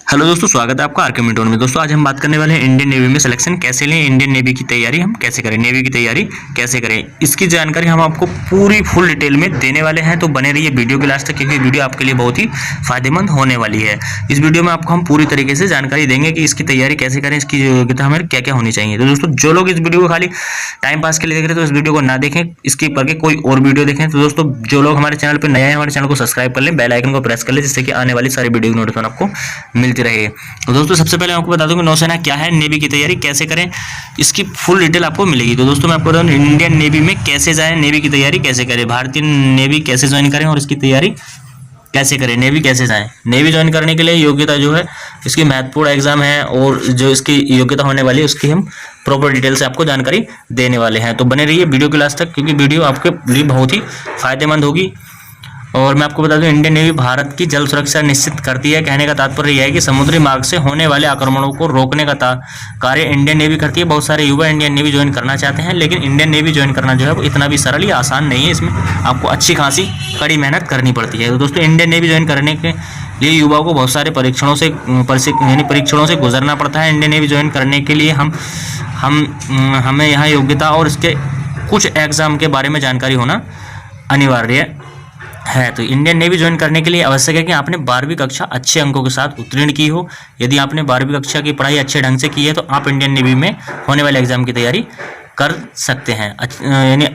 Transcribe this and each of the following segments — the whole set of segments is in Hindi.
हेलो दोस्तों, स्वागत है आपका आरके मिनटोन में। दोस्तों आज हम बात करने वाले हैं इंडियन नेवी में सिलेक्शन कैसे लें, इंडियन नेवी की तैयारी हम कैसे करें, नेवी की तैयारी कैसे करें, इसकी जानकारी हम आपको पूरी फुल डिटेल में देने वाले हैं। तो बने रहिए वीडियो के लास्ट तक, क्योंकि वीडियो आपके लिए बहुत ही फायदेमंद होने वाली है। इस वीडियो में आपको हम पूरी तरीके से जानकारी देंगे कि इसकी तैयारी कैसे करें, इसकी योग्यता हमें क्या क्या होनी चाहिए। तो दोस्तों जो लोग इस वीडियो को खाली टाइम पास के लिए देख रहे हैं तो इस वीडियो को ना देखें, स्किप करके कोई और वीडियो देखें। तो दोस्तों जो लोग हमारे चैनल पर नए हैं, हमारे चैनल को सब्सक्राइब कर लें, बेल आइकन को प्रेस कर लें, जिससे कि आने वाली सारी वीडियो की नोटिफिकेशन आपको मिलती रहे। तो दोस्तों सबसे पहले आपको बता दूं कि नौसेना क्या है, नेवी की तैयारी कैसे करें, इसकी फुल डिटेल आपको मिलेगी। तो दोस्तों मैं आपको बता दूं इंडियन नेवी में कैसे जाएं, नेवी की तैयारी कैसे करें, भारतीय नेवी कैसे ज्वाइन करें और इसकी तैयारी कैसे करें, नेवी कैसे जाएं। नेवी ज्वाइन करने के लिए योग्यता जो है इसकी महत्वपूर्ण एग्जाम है, और जो इसकी योग्यता होने वाली है उसकी हम प्रॉपर डिटेल से आपको जानकारी देने वाले हैं। तो बने रहिए वीडियो के लास्ट तक, क्योंकि वीडियो आपके लिए बहुत ही फायदेमंद होगी। और मैं आपको बता दूं इंडियन नेवी भारत की जल सुरक्षा निश्चित करती है। कहने का तात्पर्य यह है कि समुद्री मार्ग से होने वाले आक्रमणों को रोकने का कार्य इंडियन नेवी करती है। बहुत सारे युवा इंडियन नेवी ज्वाइन करना चाहते हैं, लेकिन इंडियन नेवी ज्वाइन करना जो है वो इतना भी सरल या आसान नहीं है। इसमें आपको अच्छी खासी कड़ी मेहनत करनी पड़ती है। तो दोस्तों इंडियन नेवी ज्वाइन करने के लिए युवाओं को बहुत सारे परीक्षणों से गुजरना पड़ता है। इंडियन नेवी ज्वाइन करने के लिए हमें यहाँ योग्यता और इसके कुछ एग्जाम के बारे में जानकारी होना अनिवार्य है। तो इंडियन नेवी ज्वाइन करने के लिए आवश्यक है कि आपने 12वीं कक्षा अच्छे अंकों के साथ उत्तीर्ण की हो। यदि आपने 12वीं कक्षा की पढ़ाई अच्छे ढंग से की है तो आप इंडियन नेवी में होने वाले एग्जाम की तैयारी कर सकते हैं, यानी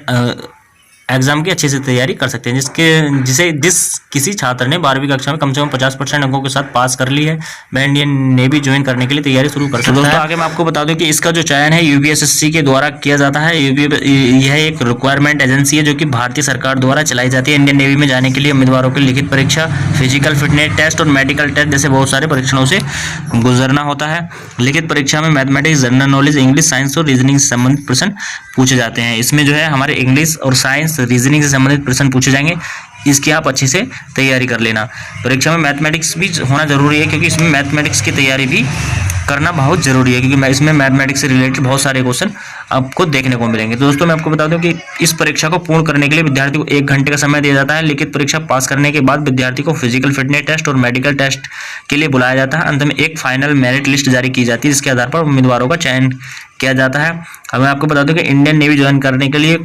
एग्जाम की अच्छे से तैयारी कर सकते हैं। जिस किसी छात्र ने 12वीं कक्षा में कम से कम 50% अंकों के साथ पास कर ली है, वह इंडियन नेवी ज्वाइन करने के लिए तैयारी शुरू कर सकता है। दोस्तों आगे मैं आपको बता दूं कि इसका जो चयन है यूपीएसएससी के द्वारा किया जाता है। यह एक रिक्वायरमेंट एजेंसी है जो कि भारतीय सरकार द्वारा चलाई जाती है। इंडियन नेवी में जाने के लिए उम्मीदवारों की लिखित परीक्षा, फिजिकल फिटनेस टेस्ट और मेडिकल टेस्ट जैसे बहुत सारे परीक्षणों से गुजरना होता है। लिखित परीक्षा में mathematics, general knowledge, English, science और रीजनिंग से संबंधित प्रश्न पूछे जाते हैं। इसमें जो है हमारे इंग्लिश और साइंस, रीजनिंग से संबंधित प्रश्न पूछे जाएंगे। इसकी आप अच्छे से तैयारी कर लेना। परीक्षा में मैथमेटिक्स भी होना जरूरी है, क्योंकि इसमें मैथमेटिक्स की तैयारी भी करना बहुत जरूरी है, क्योंकि इसमें मैथमेटिक्स से रिलेटेड बहुत सारे क्वेश्चन आपको देखने को मिलेंगे। तो दोस्तों मैं आपको बता दूं कि इस परीक्षा को पूर्ण करने के लिए विद्यार्थी को 1 घंटे का समय दिया जाता है। लिखित परीक्षा पास करने के बाद विद्यार्थी को फिजिकल फिटनेस टेस्ट और मेडिकल टेस्ट के लिए बुलाया जाता है। अंत में एक फाइनल मेरिट लिस्ट जारी की जाती है, जिसके आधार पर उम्मीदवारों का चयन किया जाता है। अब मैं आपको बता दूं कि इंडियन नेवी ज्वाइन करने के लिए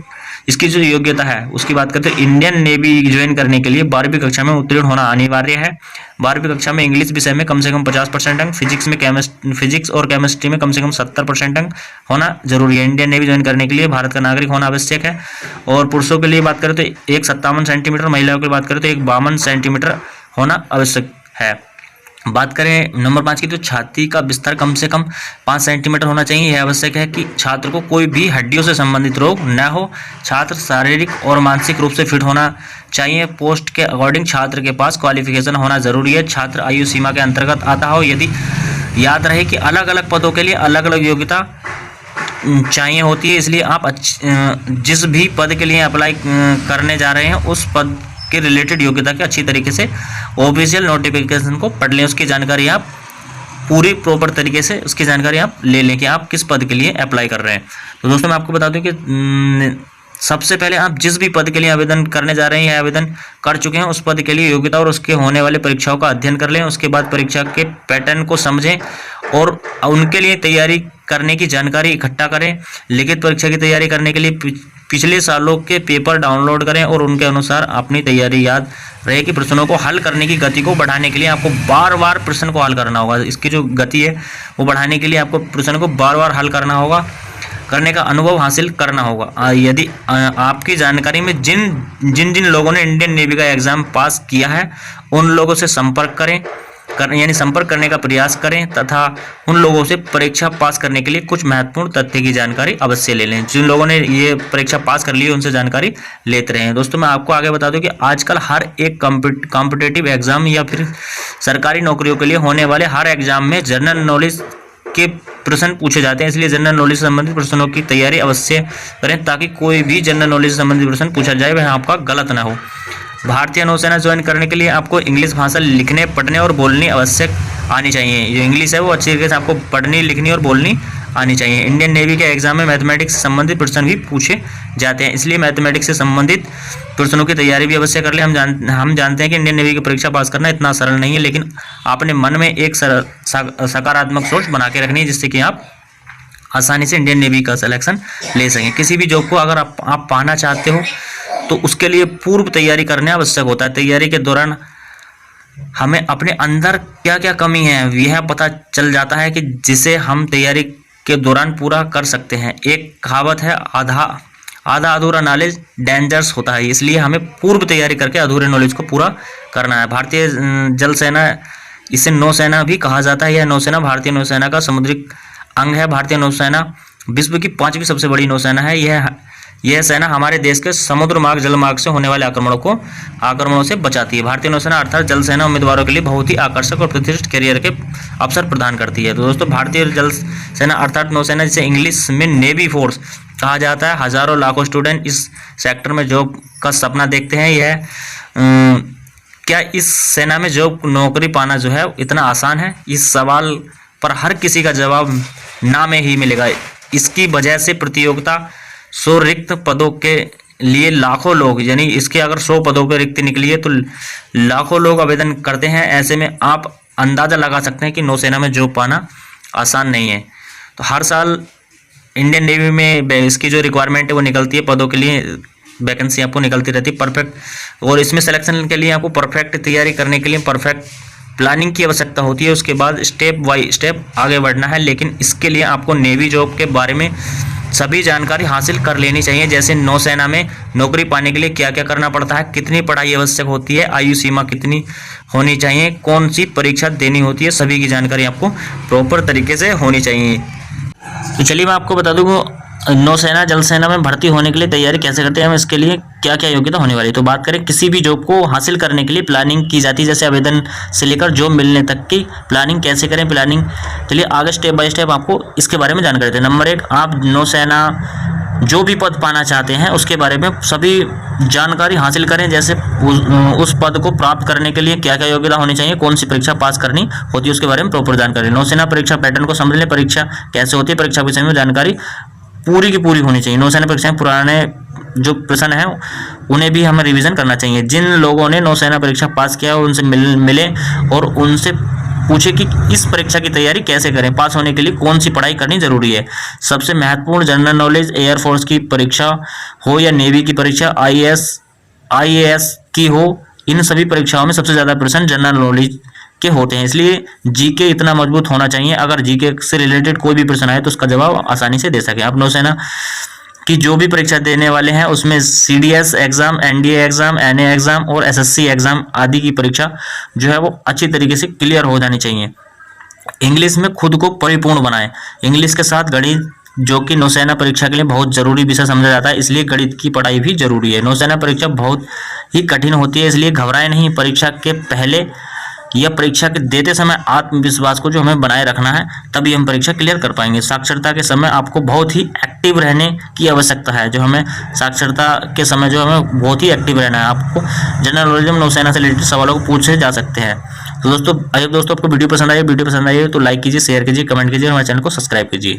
इसकी जो योग्यता है उसकी बात करते हैं। इंडियन नेवी ज्वाइन करने के लिए 12वीं कक्षा में उत्तीर्ण होना अनिवार्य है। 12वीं कक्षा में इंग्लिश विषय में कम से कम 50% अंक, फिजिक्स और केमिस्ट्री में कम से कम 70% अंक होना जरूरी है। इंडियन नेवी ज्वाइन करने के लिए भारत का नागरिक होना आवश्यक है। और पुरुषों के लिए बात करें तो 157 सेंटीमीटर, महिलाओं की बात करें तो 52 सेंटीमीटर होना आवश्यक है। बात करें नंबर 5 की, तो छाती का विस्तार कम से कम 5 सेंटीमीटर होना चाहिए। यह आवश्यक है कि छात्र को कोई भी हड्डियों से संबंधित रोग न हो। छात्र शारीरिक और मानसिक रूप से फिट होना चाहिए। पोस्ट के अकॉर्डिंग छात्र के पास क्वालिफिकेशन होना जरूरी है। छात्र आयु सीमा के अंतर्गत आता हो। यदि याद रहे कि अलग अलग पदों के लिए अलग अलग योग्यता चाहिए होती है, इसलिए आप जिस भी पद के लिए अप्लाई करने जा रहे हैं उस पद के रिलेटेड योग्यता के अच्छी तरीके से ऑफिशियल नोटिफिकेशन को पढ़ लें। उसकी जानकारी आप पूरी प्रॉपर तरीके से उसकी जानकारी आप ले लें कि आप किस पद के लिए अप्लाई कर रहे हैं। तो दोस्तों मैं आपको बता दूं कि सबसे पहले आप जिस भी पद के लिए आवेदन करने जा रहे हैं या आवेदन कर चुके हैं उस पद के लिए योग्यता और उसके होने वाले परीक्षाओं का अध्ययन कर लें। उसके बाद परीक्षा के पैटर्न को समझें और उनके लिए तैयारी करने की जानकारी इकट्ठा करें। लिखित परीक्षा की तैयारी करने के लिए पिछले सालों के पेपर डाउनलोड करें और उनके अनुसार अपनी तैयारी याद रहे कि प्रश्नों को हल करने की गति को बढ़ाने के लिए आपको बार बार प्रश्न को हल करना होगा। इसकी जो गति है वो बढ़ाने के लिए आपको प्रश्न को बार बार हल करना होगा, करने का अनुभव हासिल करना होगा। यदि आपकी जानकारी में जिन लोगों ने इंडियन नेवी का एग्जाम पास किया है उन लोगों से संपर्क यानी संपर्क करने का प्रयास करें तथा उन लोगों से परीक्षा पास करने के लिए कुछ महत्वपूर्ण तथ्य की जानकारी अवश्य ले लें। जिन लोगों ने ये परीक्षा पास कर ली है उनसे जानकारी लेते रहें। दोस्तों मैं आपको आगे बता दूं कि आजकल हर एक कॉम्पिटिटिव एग्जाम या फिर सरकारी नौकरियों के लिए होने वाले हर एग्जाम में जनरल नॉलेज के प्रश्न पूछे जाते हैं, इसलिए जनरल नॉलेज से संबंधित प्रश्नों की तैयारी अवश्य करें ताकि कोई भी जनरल नॉलेज से संबंधित प्रश्न पूछा जाए वह आपका गलत ना हो। भारतीय नौसेना ज्वाइन करने के लिए आपको इंग्लिश भाषा लिखने, पढ़ने और बोलनी आवश्यक आनी चाहिए। जो इंग्लिश है वो अच्छी तरीके से आपको पढ़नी, लिखनी और बोलनी आनी चाहिए। इंडियन नेवी के एग्जाम में मैथमेटिक्स से संबंधित प्रश्न भी पूछे जाते हैं, इसलिए मैथमेटिक्स से संबंधित प्रश्नों की तैयारी भी अवश्य कर ले। हम जानते हैं कि इंडियन नेवी की परीक्षा पास करना इतना सरल नहीं है, लेकिन आपने मन में एक सकारात्मक सोच बना के रखनी है, जिससे कि आप आसानी से इंडियन नेवी का सिलेक्शन ले सकें। किसी भी जॉब को अगर आप पाना चाहते हो तो उसके लिए पूर्व तैयारी करना आवश्यक होता है। तैयारी के दौरान हमें अपने अंदर क्या क्या कमी है यह पता चल जाता है, कि जिसे हम तैयारी के दौरान पूरा कर सकते हैं। एक कहावत है, आधा अधूरा नॉलेज डेंजरस होता है, इसलिए हमें पूर्व तैयारी करके अधूरे नॉलेज को पूरा करना है। भारतीय जल सेना, इसे नौसेना भी कहा जाता है। यह नौसेना भारतीय नौसेना का समुद्री अंग है। भारतीय नौसेना विश्व की 5वीं सबसे बड़ी नौसेना है। यह सेना हमारे देश के समुद्र मार्ग जल मार्ग से होने वाले आक्रमणों से बचाती है। भारतीय नौसेना अर्थात जल सेना उम्मीदवारों के लिए बहुत ही आकर्षक और प्रतिष्ठित करियर के अवसर प्रदान करती है। तो दोस्तों, भारतीय जल सेना अर्थात नौसेना, जिसे इंग्लिश में नेवी फोर्स कहा जाता है, हजारों लाखों स्टूडेंट इस सेक्टर में जॉब का सपना देखते हैं। क्या इस सेना में जॉब नौकरी पाना जो है इतना आसान है? इस सवाल पर हर किसी का जवाब ना में ही मिलेगा। इसकी वजह से प्रतियोगिता 100 रिक्त पदों के लिए लाखों लोग, यानी इसके अगर 100 पदों पर रिक्ति निकली है तो लाखों लोग आवेदन करते हैं। ऐसे में आप अंदाज़ा लगा सकते हैं कि नौसेना में जॉब पाना आसान नहीं है। तो हर साल इंडियन नेवी में इसकी जो रिक्वायरमेंट है वो निकलती है, पदों के लिए वैकेंसी आपको निकलती रहती है परफेक्ट, और इसमें सिलेक्शन के लिए आपको परफेक्ट तैयारी करने के लिए परफेक्ट प्लानिंग की आवश्यकता होती है। उसके बाद स्टेप बाय स्टेप आगे बढ़ना है, लेकिन इसके लिए आपको नेवी जॉब के बारे में सभी जानकारी हासिल कर लेनी चाहिए। जैसे नौसेना में नौकरी पाने के लिए क्या क्या करना पड़ता है, कितनी पढ़ाई आवश्यक होती है, आयु सीमा कितनी होनी चाहिए, कौन सी परीक्षा देनी होती है, सभी की जानकारी आपको प्रॉपर तरीके से होनी चाहिए। तो चलिए मैं आपको बता दूँ नौसेना जल सेना में भर्ती होने के लिए तैयारी कैसे करते हैं, हम इसके लिए क्या क्या योग्यता होने वाली है। तो बात करें, किसी भी जॉब को हासिल करने के लिए प्लानिंग की जाती है, जैसे आवेदन से लेकर जॉब मिलने तक की प्लानिंग कैसे करें। प्लानिंग चलिए आगे स्टेप बाय स्टेप आपको इसके बारे में जानकारी देते हैं। नंबर 1, आप नौसेना जो भी पद पाना चाहते हैं उसके बारे में सभी जानकारी हासिल करें। जैसे उस पद को प्राप्त करने के लिए क्या क्या योग्यता होनी चाहिए, कौन सी परीक्षा पास करनी होती है, उसके बारे में प्रॉपर जानकारी। नौसेना परीक्षा पैटर्न को समझ लें, परीक्षा कैसे होती है, परीक्षा विषय में जानकारी पूरी की पूरी होनी चाहिए। नौसेना परीक्षा में पुराने जो प्रश्न हैं उन्हें भी हमें रिवीजन करना चाहिए। जिन लोगों ने नौसेना परीक्षा पास किया है उनसे मिले और उनसे पूछे कि इस परीक्षा की तैयारी कैसे करें, पास होने के लिए कौन सी पढ़ाई करनी जरूरी है। सबसे महत्वपूर्ण जनरल नॉलेज, एयरफोर्स की परीक्षा हो या नेवी की परीक्षा, IAS की हो, इन सभी परीक्षाओं में सबसे ज़्यादा प्रश्न जनरल नॉलेज के होते हैं, इसलिए जीके इतना मजबूत होना चाहिए। अगर जीके से रिलेटेड कोई भी प्रश्न आए तो उसका जवाब आसानी से दे सके। आप नौसेना की जो भी परीक्षा देने वाले हैं उसमें CDS exam, NDA exam, NA exam और SSC एग्जाम आदि की परीक्षा जो है वो अच्छी तरीके से क्लियर हो जानी चाहिए। इंग्लिश में खुद को परिपूर्ण बनाएं। इंग्लिश के साथ गणित, जो कि नौसेना परीक्षा के लिए बहुत जरूरी विषय समझा जाता है, इसलिए गणित की पढ़ाई भी जरूरी है। नौसेना परीक्षा बहुत ही कठिन होती है, इसलिए घबराएं नहीं। परीक्षा के पहले या परीक्षा के देते समय आत्मविश्वास को जो हमें बनाए रखना है, तभी हम परीक्षा क्लियर कर पाएंगे। साक्षरता के समय आपको बहुत ही एक्टिव रहने की आवश्यकता है। जो हमें साक्षरता के समय जो हमें बहुत ही एक्टिव रहना है। आपको जनरल नॉलेज में नौसेना से रिलेटेड सवालों को पूछे जा सकते हैं। तो दोस्तों, अगर दोस्तों आपको वीडियो पसंद आई तो लाइक कीजिए, शेयर कीजिए, कमेंट कीजिए और हमारे चैनल को सब्सक्राइब कीजिए।